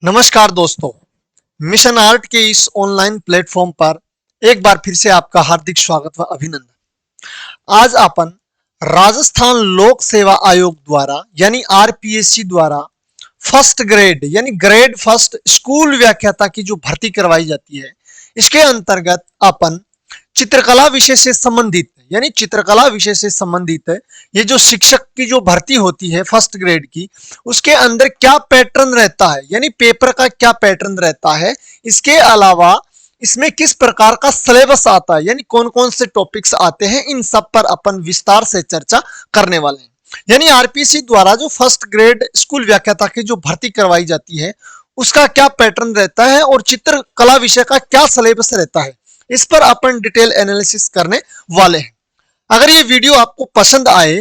नमस्कार दोस्तों, mission art के इस ऑनलाइन प्लेटफॉर्म पर एक बार फिर से आपका हार्दिक स्वागत व अभिनंदन। आज अपन राजस्थान लोक सेवा आयोग द्वारा यानी आरपीएससी द्वारा फर्स्ट ग्रेड यानी ग्रेड फर्स्ट स्कूल व्याख्याता की जो भर्ती करवाई जाती है, इसके अंतर्गत अपन चित्रकला विषय से संबंधित यानी चित्रकला विषय से संबंधित ये जो शिक्षक की जो भर्ती होती है फर्स्ट ग्रेड की, उसके अंदर क्या पैटर्न रहता है यानी पेपर का क्या पैटर्न रहता है, इसके अलावा इसमें किस प्रकार का सिलेबस आता है यानी कौन कौन से टॉपिक्स आते हैं, इन सब पर अपन विस्तार से चर्चा करने वाले हैं। यानी आरपीएससी द्वारा जो फर्स्ट ग्रेड स्कूल व्याख्याता की जो भर्ती करवाई जाती है उसका क्या पैटर्न रहता है और चित्रकला विषय का क्या सिलेबस रहता है, इस पर अपन डिटेल एनालिसिस करने वाले हैं। अगर ये वीडियो आपको पसंद आए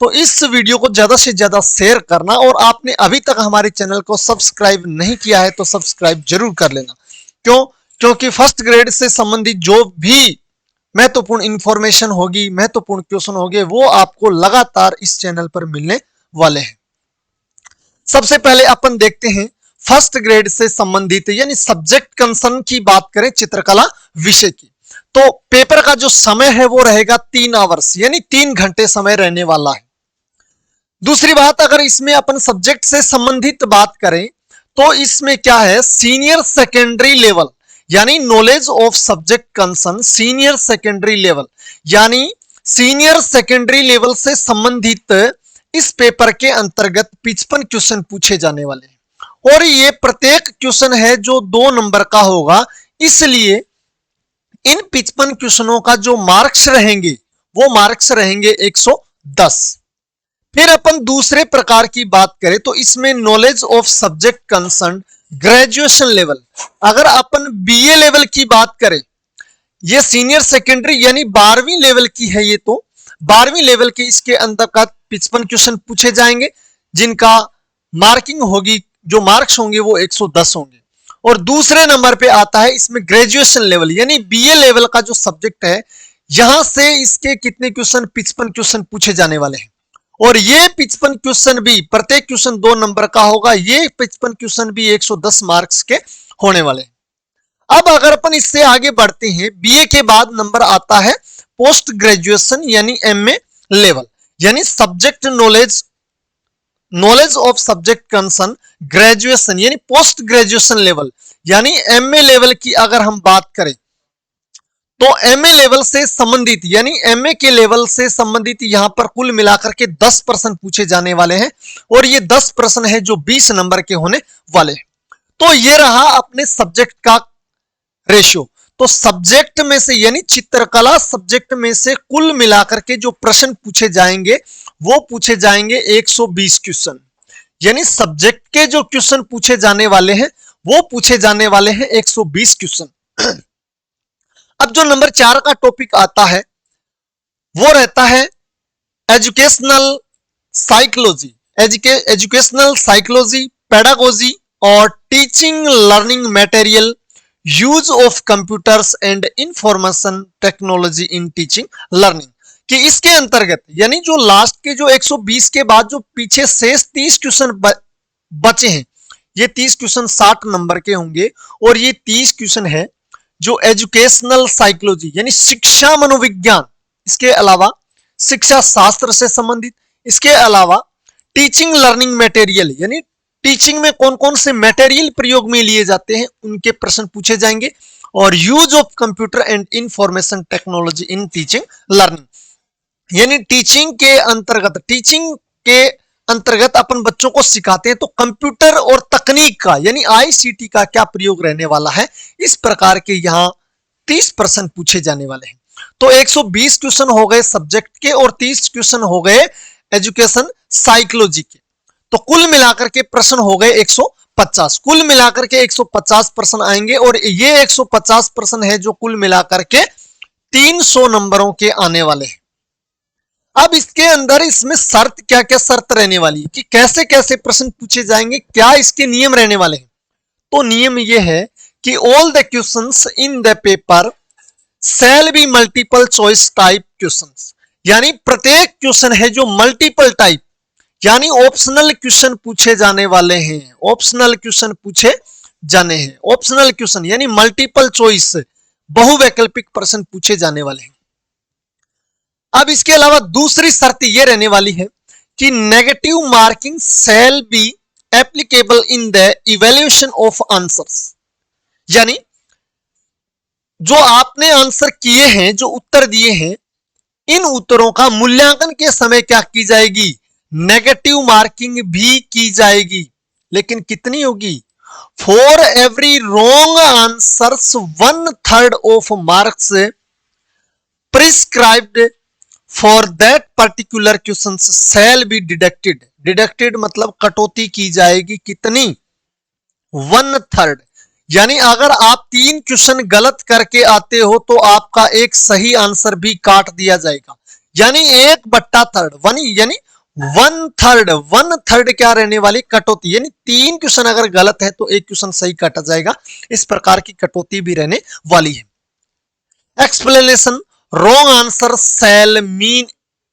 तो इस वीडियो को ज्यादा से ज्यादा शेयर करना और आपने अभी तक हमारे चैनल को सब्सक्राइब नहीं किया है तो सब्सक्राइब जरूर कर लेना। क्योंकि फर्स्ट ग्रेड से संबंधित जो भी महत्वपूर्ण इंफॉर्मेशन होगी, महत्वपूर्ण क्वेश्चन होंगे, वो आपको लगातार इस चैनल पर मिलने वाले हैं। सबसे पहले अपन देखते हैं फर्स्ट ग्रेड से संबंधित यानी सब्जेक्ट कंसर्न की बात करें चित्रकला विषय की, तो पेपर का जो समय है वो रहेगा 3 आवर्स यानी 3 घंटे समय रहने वाला है। दूसरी बात, अगर इसमें अपन सब्जेक्ट से संबंधित बात करें तो इसमें क्या है, सीनियर सेकेंडरी लेवल यानी knowledge of subject concern senior secondary level यानी सीनियर सेकेंडरी लेवल से संबंधित इस पेपर के अंतर्गत 55 क्वेश्चन पूछे जाने वाले हैं और ये प्रत्येक क्वेश्चन है जो 2 नंबर का होगा, इसलिए इन 55 क्वेश्चनों का जो मार्क्स रहेंगे वो मार्क्स रहेंगे 110। फिर अपन दूसरे प्रकार की बात करें तो इसमें knowledge of subject concern graduation level, अगर अपन बीए लेवल की बात करें, ये सीनियर सेकेंडरी यानी 12वीं लेवल की है, ये तो 12वीं लेवल के इसके अंदर का 55 क्वेश्चन पूछे जाएंगे जिनका मार्किंग होगी, जो मार्क्स होंगे वो 110 होंगे। और दूसरे नंबर पे आता है इसमें ग्रेजुएशन लेवल यानी बीए लेवल का जो सब्जेक्ट है, यहां से इसके कितने क्वेश्चन 55 क्वेश्चन पूछे जाने वाले हैं और ये 55 क्वेश्चन भी प्रत्येक क्वेश्चन 2 नंबर का होगा, ये 55 क्वेश्चन भी 110 मार्क्स के होने वाले हैं। अब अगर अपन इससे आगे बढ़ते हैं, बीए के बाद नंबर आता है पोस्ट ग्रेजुएशन यानी एमए लेवल यानी subject knowledge of subject concern graduation यानी पोस्ट ग्रेजुएशन लेवल यानी एमए लेवल की अगर हम बात करें तो एमए लेवल से संबंधित यानी एमए के लेवल से संबंधित यहां पर कुल मिलाकर के 10 प्रश्न पूछे जाने वाले हैं और ये 10 प्रश्न है जो 20 नंबर के होने वाले हैं। तो ये रहा अपने सब्जेक्ट का रेशियो। तो सब्जेक्ट में से यानी चित्रकला सब्जेक्ट में से कुल मिलाकर के जो प्रश्न पूछे जाएंगे वो पूछे जाएंगे 120 क्वेश्चन यानी सब्जेक्ट के जो क्वेश्चन पूछे जाने वाले हैं वो पूछे जाने वाले हैं 120 क्वेश्चन। अब जो नंबर 4 का टॉपिक आता है वो रहता है educational psychology educational psychology, pedagogy और teaching learning material, use of computers and information technology in teaching learning, कि इसके अंतर्गत यानी जो लास्ट के जो 120 के बाद जो पीछे शेष 30 क्वेश्चन बचे हैं, ये 30 क्वेश्चन 60 नंबर के होंगे और ये 30 क्वेश्चन है जो एजुकेशनल साइकोलॉजी यानी शिक्षा मनोविज्ञान, इसके अलावा शिक्षा शास्त्र से संबंधित, इसके अलावा टीचिंग लर्निंग मटेरियल यानी टीचिंग में कौन कौन से मटेरियल प्रयोग में लिए जाते हैं उनके प्रश्न पूछे जाएंगे, और use of computer and information technology in teaching learning यानी टीचिंग के अंतर्गत अपन बच्चों को सिखाते हैं तो कंप्यूटर और तकनीक का यानी आईसीटी का क्या प्रयोग रहने वाला है, इस प्रकार के यहाँ 30 प्रश्न पूछे जाने वाले हैं। तो 120 क्वेश्चन हो गए सब्जेक्ट के और 30 क्वेश्चन हो गए एजुकेशन साइकोलॉजी के, तो कुल मिलाकर के प्रश्न हो गए 150। कुल मिलाकर के 150 प्रश्न आएंगे और ये 150 प्रश्न है जो कुल मिलाकर के 300 नंबरों के आने वाले हैं। अब इसके अंदर इसमें शर्त क्या क्या शर्त रहने वाली है कि कैसे कैसे प्रश्न पूछे जाएंगे, क्या इसके नियम रहने वाले हैं। तो नियम ये है कि all the questions in the paper shall be multiple choice type questions यानी प्रत्येक क्वेश्चन है जो मल्टीपल टाइप यानी ऑप्शनल क्वेश्चन पूछे जाने वाले हैं, ऑप्शनल क्वेश्चन पूछे जाने हैं। ऑप्शनल क्वेश्चन यानी मल्टीपल चॉइस, बहुवैकल्पिक प्रश्न पूछे जाने वाले हैं। अब इसके अलावा दूसरी शर्त यह रहने वाली है कि negative marking shall be applicable in the evaluation of answers, यानी जो आपने आंसर किए हैं, जो उत्तर दिए हैं, इन उत्तरों का मूल्यांकन के समय क्या की जाएगी, नेगेटिव मार्किंग भी की जाएगी। लेकिन कितनी होगी, for every wrong answers 1/3 of marks prescribed for that particular question shall be deducted. Deducted मतलब कटौती की जाएगी, कितनी, 1/3। यानी अगर आप 3 क्वेश्चन गलत करके आते हो तो आपका एक सही आंसर भी काट दिया जाएगा, यानी 1/3 यानी 1/3 क्या रहने वाली कटौती, यानी 3 क्वेश्चन अगर गलत है तो 1 क्वेश्चन सही काटा जाएगा। इस प्रकार की कटौती भी रहने वाली है। Explanation, wrong answer shall mean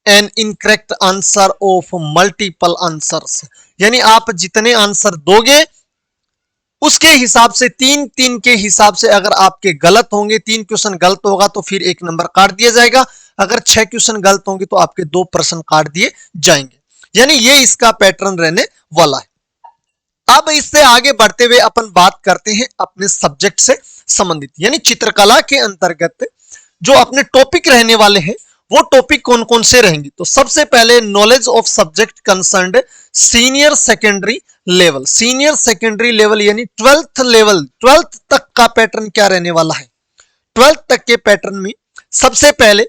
an incorrect answer of multiple answers, यानी आप जितने आंसर दोगे उसके हिसाब से 3-3 के हिसाब से अगर आपके गलत होंगे, 3 क्वेश्चन गलत होगा तो फिर 1 नंबर काट दिया जाएगा, अगर 6 क्वेश्चन गलत होंगे तो आपके 2 प्रश्न काट दिए जाएंगे, यानी ये इसका पैटर्न रहने वाला है। अब इससे आगे बढ़ते हुए अपन बात करते हैं अपने सब्जेक्ट से संबंधित, यानी चित्रकला के अंतर्गत जो अपने टॉपिक रहने वाले हैं वो टॉपिक कौन कौन से रहेंगे। तो सबसे पहले knowledge of subject concerned senior secondary level. Senior secondary level यानी 12th लेवल, 12th तक का पैटर्न क्या रहने वाला है। 12th तक के पैटर्न में सबसे पहले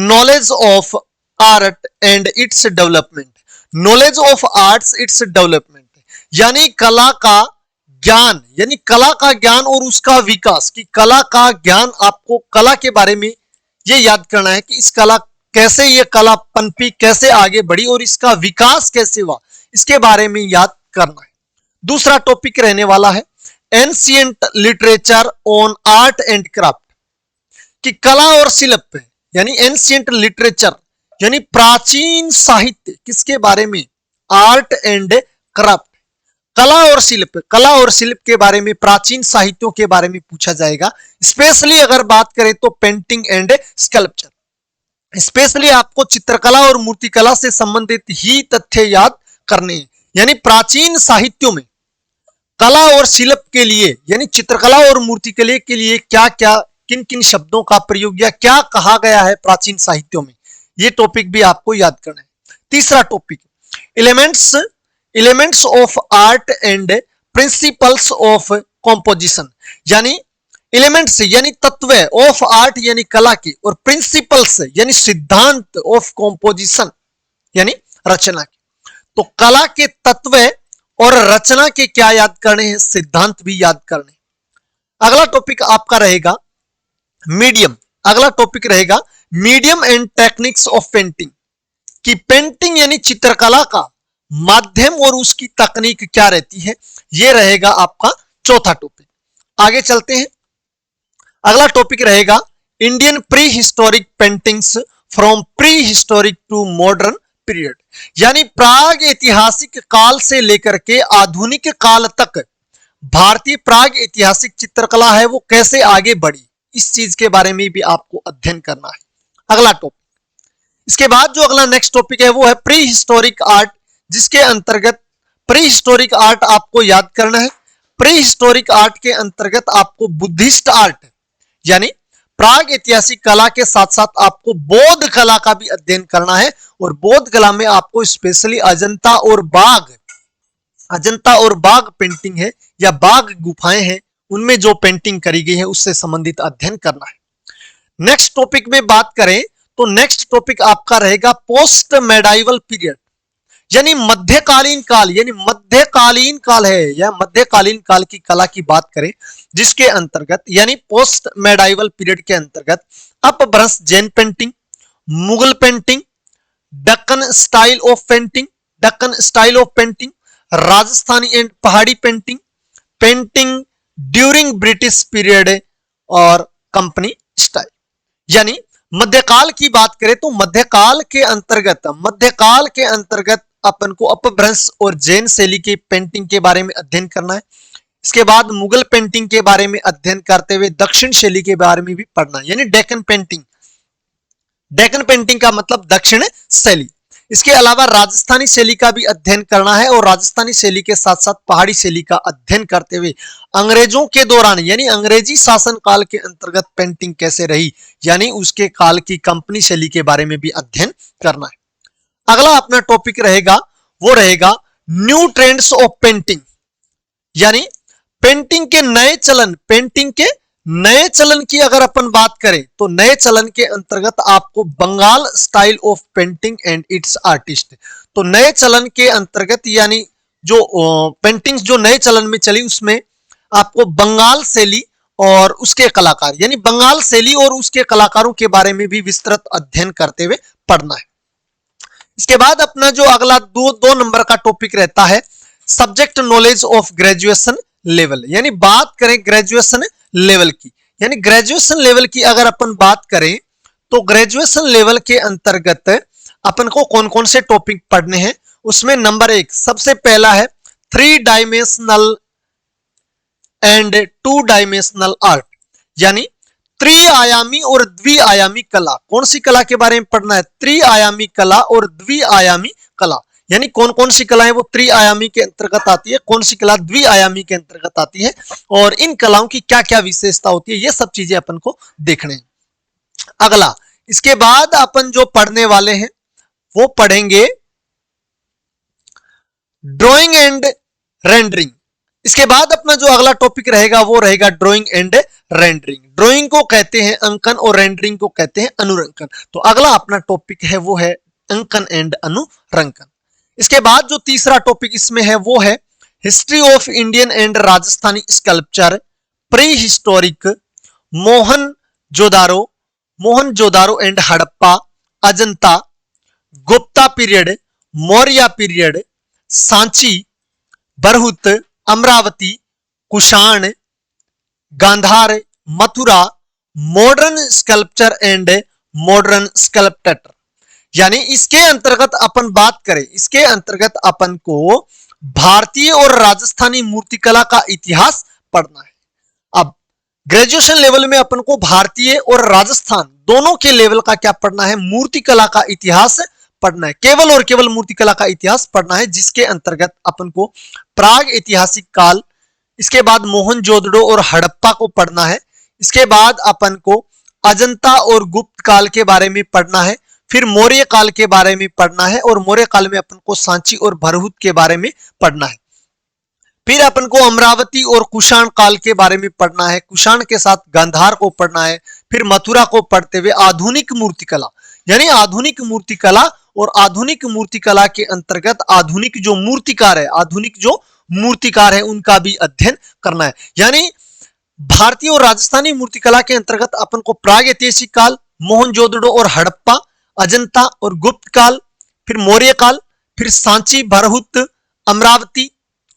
knowledge of art and its development. Knowledge of arts its development यानी कला का ज्ञान, यानी कला का ज्ञान और उसका विकास, कि कला का ज्ञान, आपको कला के बारे में ये याद करना है कि इस कला कैसे, ये कला पनपी, कैसे आगे बढ़ी और इसका विकास कैसे हुआ, इसके बारे में याद करना है। दूसरा टॉपिक रहने वाला है ancient literature on art and craft, कि कला और शिल्प, यानी एंशिएंट लिटरेचर यानी प्राचीन साहित्य, किसके बारे में, आर्ट एंड क्राफ्ट, कला और शिल्प, कला और शिल्प के बारे में, प्राचीन साहित्यों के बारे में पूछा जाएगा। स्पेशली अगर बात करें तो पेंटिंग एंड स्कल्पचर, स्पेशली आपको चित्रकला और मूर्तिकला से संबंधित ही तथ्य याद करने हैं, यानी प्राचीन साहित्यों में कला और शिल्प के लिए, यानी चित्रकला और मूर्तिकला के लिए क्या क्या, किन किन शब्दों का प्रयोग या क्या कहा गया है प्राचीन साहित्यों में, ये टॉपिक भी आपको याद करना है। तीसरा topic elements of art and principles of composition, यानी एलिमेंट्स यानी तत्व ऑफ आर्ट यानी कला के, और प्रिंसिपल्स यानी सिद्धांत ऑफ कॉम्पोजिशन यानी रचना के। तो कला के तत्व और रचना के क्या याद करने हैं, सिद्धांत भी याद करने। अगला टॉपिक आपका रहेगा मीडियम, अगला टॉपिक रहेगा medium and techniques of painting, कि पेंटिंग यानी चित्रकला का माध्यम और उसकी तकनीक क्या रहती है, यह रहेगा आपका चौथा टॉपिक। आगे चलते हैं, अगला टॉपिक रहेगा Indian prehistoric paintings from prehistoric to modern period, यानी प्राग ऐतिहासिक काल से लेकर के आधुनिक काल तक भारतीय प्राग ऐतिहासिक चित्रकला है वो कैसे आगे बढ़ी, इस चीज के बारे में भी आपको अध्ययन करना है। अगला टॉपिक, इसके बाद जो अगला नेक्स्ट टॉपिक है वो है प्री हिस्टोरिक आर्ट, जिसके अंतर्गत प्री हिस्टोरिक आर्ट आपको याद करना है। प्री हिस्टोरिक आर्ट के अंतर्गत आपको बुद्धिस्ट आर्ट यानी प्राग ऐतिहासिक कला के साथ साथ आपको बौद्ध कला का भी अध्ययन करना है, और बौद्ध कला में आपको स्पेशली अजंता और बाघ पेंटिंग है या बाघ गुफाएं हैं, उनमें जो पेंटिंग करी गई है उससे संबंधित अध्ययन करना है। नेक्स्ट टॉपिक में बात करें तो नेक्स्ट टॉपिक आपका रहेगा पोस्ट मेडाइवल पीरियड, यानी मध्यकालीन काल, यानी मध्यकालीन काल है या मध्यकालीन काल की कला की बात करें, जिसके अंतर्गत यानी पोस्ट मेडाइवल पीरियड के अंतर्गत Apabhramsha Jain painting, Mughal painting, Deccan style of painting, Rajasthani and Pahari painting, painting during British period और कंपनी स्टाइल, यानी मध्यकाल की बात करें तो मध्यकाल के अंतर्गत अपन को अपभ्रंश और जैन शैली की पेंटिंग के बारे में अध्ययन करना है। इसके बाद मुगल पेंटिंग के बारे में अध्ययन करते हुए दक्षिण शैली के बारे में भी पढ़ना है, यानी डेक्कन पेंटिंग। डेक्कन पेंटिंग का मतलब दक्षिण शैली। इसके अलावा राजस्थानी शैली का भी अध्ययन करना है और राजस्थानी शैली के साथ साथ पहाड़ी शैली का अध्ययन करते हुए अंग्रेजों के दौरान यानी अंग्रेजी शासन काल के अंतर्गत पेंटिंग कैसे रही, यानी उसके काल की कंपनी शैली के बारे में भी अध्ययन करना है। अगला अपना टॉपिक रहेगा वो रहेगा न्यू ट्रेंड्स ऑफ पेंटिंग, यानी पेंटिंग के नए चलन की अगर अपन बात करें तो नए चलन के अंतर्गत आपको Bengal style of painting and its artist, तो नए चलन के अंतर्गत यानी जो पेंटिंग्स जो नए चलन में चली उसमें आपको बंगाल शैली और उसके कलाकार यानी बंगाल शैली और उसके कलाकारों के बारे में भी विस्तृत अध्ययन करते हुए पढ़ना है। इसके बाद अपना जो अगला दो नंबर का टॉपिक रहता है subject knowledge of graduation level, यानी बात करें ग्रेजुएशन लेवल की, यानी ग्रेजुएशन लेवल की अगर अपन बात करें तो ग्रेजुएशन लेवल के अंतर्गत अपन को कौन कौन से टॉपिक पढ़ने हैं। उसमें नंबर 1 सबसे पहला है 3 डायमेंशनल एंड 2 डायमेंशनल आर्ट, यानी त्रिआयामी और द्विआयामी कला। कौन सी कला के बारे में पढ़ना है? त्रिआयामी कला और द्विआयामी कला, यानी कौन कौन सी कलाएं वो त्रिआयामी के अंतर्गत आती है, कौन सी कला द्विआयामी के अंतर्गत आती है और इन कलाओं की क्या क्या विशेषता होती है, ये सब चीजें अपन को देखने हैं। अगला इसके बाद अपन जो पढ़ने वाले हैं वो पढ़ेंगे ड्राइंग एंड रेंडरिंग। इसके बाद अपना जो अगला टॉपिक रहेगा वो रहेगा ड्राइंग एंड रेंडरिंग। ड्राइंग को कहते हैं अंकन और रेंडरिंग को कहते हैं अनुरंकन। तो अगला अपना टॉपिक है वो है अंकन एंड अनुरंकन। इसके बाद जो तीसरा टॉपिक इसमें है वो है history of Indian and Rajasthani sculpture, prehistoric, Mohenjodaro and Harappa, Ajanta, Gupta period, Maurya period, Sanchi, Bharhut, Amaravati, Kushan, Gandhara, Mathura, modern sculpture and modern sculptor. यानी इसके अंतर्गत अपन बात करें, इसके अंतर्गत अपन को भारतीय और राजस्थानी मूर्तिकला का इतिहास पढ़ना है। अब ग्रेजुएशन लेवल में अपन को भारतीय और राजस्थान दोनों के लेवल का क्या पढ़ना है? मूर्तिकला का इतिहास पढ़ना है, केवल और केवल मूर्तिकला का इतिहास पढ़ना है, जिसके अंतर्गत अपन को प्राग ऐतिहासिक काल, इसके बाद मोहनजोदड़ो और हड़प्पा को पढ़ना है, इसके बाद अपन को अजंता और गुप्त काल के बारे में पढ़ना है, फिर मौर्य काल के बारे में पढ़ना है और मौर्य काल में अपन को सांची और बरहुत के बारे में पढ़ना है, फिर अपन को अमरावती और कुषाण काल के बारे में पढ़ना है, कुषाण के साथ गांधार को पढ़ना है, फिर मथुरा को पढ़ते हुए आधुनिक मूर्तिकला, यानी आधुनिक मूर्तिकला और आधुनिक मूर्तिकला के अंतर्गत आधुनिक जो मूर्तिकार है उनका भी अध्ययन करना है। यानी भारतीय और राजस्थानी मूर्तिकला के अंतर्गत अपन को प्राग ऐतिहासिक काल, मोहनजोदड़ो और हड़प्पा, अजंता और गुप्त काल, फिर मौर्य काल, फिर सांची, बरहुत, अमरावती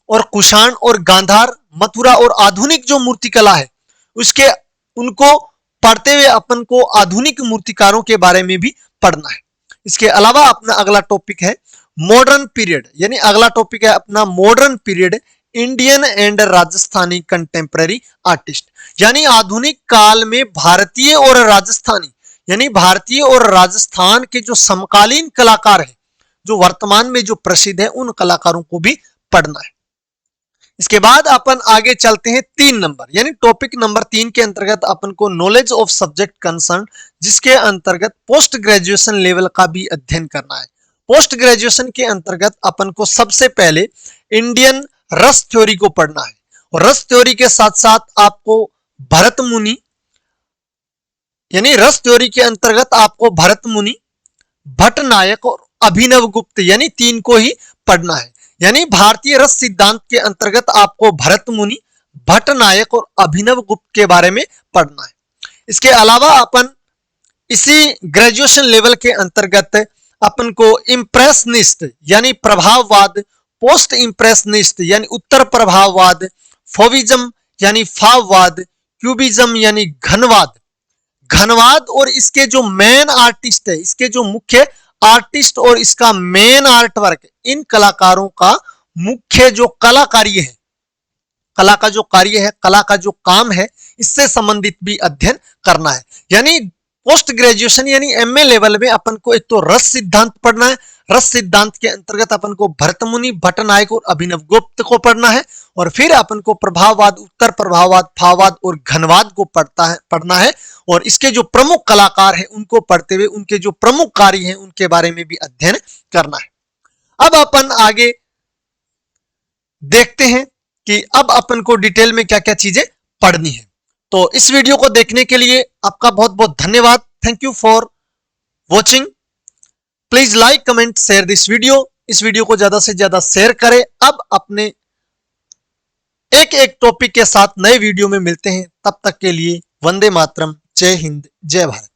और कुषाण और गांधार, मथुरा और आधुनिक जो मूर्तिकला है उसके उनको पढ़ते हुए अपन को आधुनिक मूर्तिकारों के बारे में भी पढ़ना है। इसके अलावा अपना अगला टॉपिक है मॉडर्न पीरियड, यानी अगला टॉपिक है अपना modern period Indian and Rajasthani contemporary artist, यानी आधुनिक काल में भारतीय और राजस्थानी यानी भारतीय और राजस्थान के जो समकालीन कलाकार हैं जो वर्तमान में जो प्रसिद्ध है उन कलाकारों को भी पढ़ना है। इसके बाद अपन आगे चलते हैं 3 नंबर, यानी टॉपिक नंबर 3 के अंतर्गत अपन को नॉलेज ऑफ सब्जेक्ट कंसर्न, जिसके अंतर्गत पोस्ट ग्रेजुएशन लेवल का भी अध्ययन करना है। पोस्ट ग्रेजुएशन के अंतर्गत अपन को सबसे पहले इंडियन रस थ्योरी को पढ़ना है और रस थ्योरी के साथ साथ आपको भरत मुनि, यानी रस थ्योरी के अंतर्गत आपको भरत मुनि, भट्ट नायक और अभिनव गुप्त, यानी 3 को ही पढ़ना है। यानी भारतीय रस सिद्धांत के अंतर्गत आपको भरत मुनि, भट्ट नायक और अभिनव गुप्त के बारे में पढ़ना है। इसके अलावा अपन इसी ग्रेजुएशन लेवल के अंतर्गत अपन को इंप्रेशनिस्ट यानी प्रभाववाद, पोस्ट इंप्रेशनिस्ट यानी उत्तर प्रभाववाद, फोविज्म यानी फाववाद, क्यूबिज्म यानी घनवाद, घनवाद और इसके जो मेन आर्टिस्ट है, इसके जो मुख्य आर्टिस्ट और इसका मेन आर्ट वर्क, इन कलाकारों का मुख्य जो कलाकार्य है, कला का जो कार्य है, कला का जो काम है, इससे संबंधित भी अध्ययन करना है। यानी पोस्ट ग्रेजुएशन यानी एमए लेवल में अपन को एक तो रस सिद्धांत पढ़ना है। रस सिद्धांत के अंतर्गत अपन को भरतमुनि, भट्टनायक और अभिनवगुप्त को पढ़ना है, और फिर अपन को प्रभाववाद, उत्तर प्रभाववाद, भाववाद और घनवाद को पढ़ना है, और इसके जो प्रमुख कलाकार हैं उनको पढ़ते हुए उनके जो प्रमुख कार्य हैं उनके बारे में भी अध्ययन करना है। अब अपन आगे देखते हैं कि अब अपन को डिटेल में क्या क्या चीजें पढ़नी है। तो इस वीडियो को देखने के लिए आपका बहुत बहुत धन्यवाद। Thank you for watching. Please like, comment, share this video. इस वीडियो को ज्यादा से ज्यादा शेयर करें। अब अपने एक एक टॉपिक के साथ नए वीडियो में मिलते हैं। तब तक के लिए वंदे मातरम, जय हिंद, जय भारत।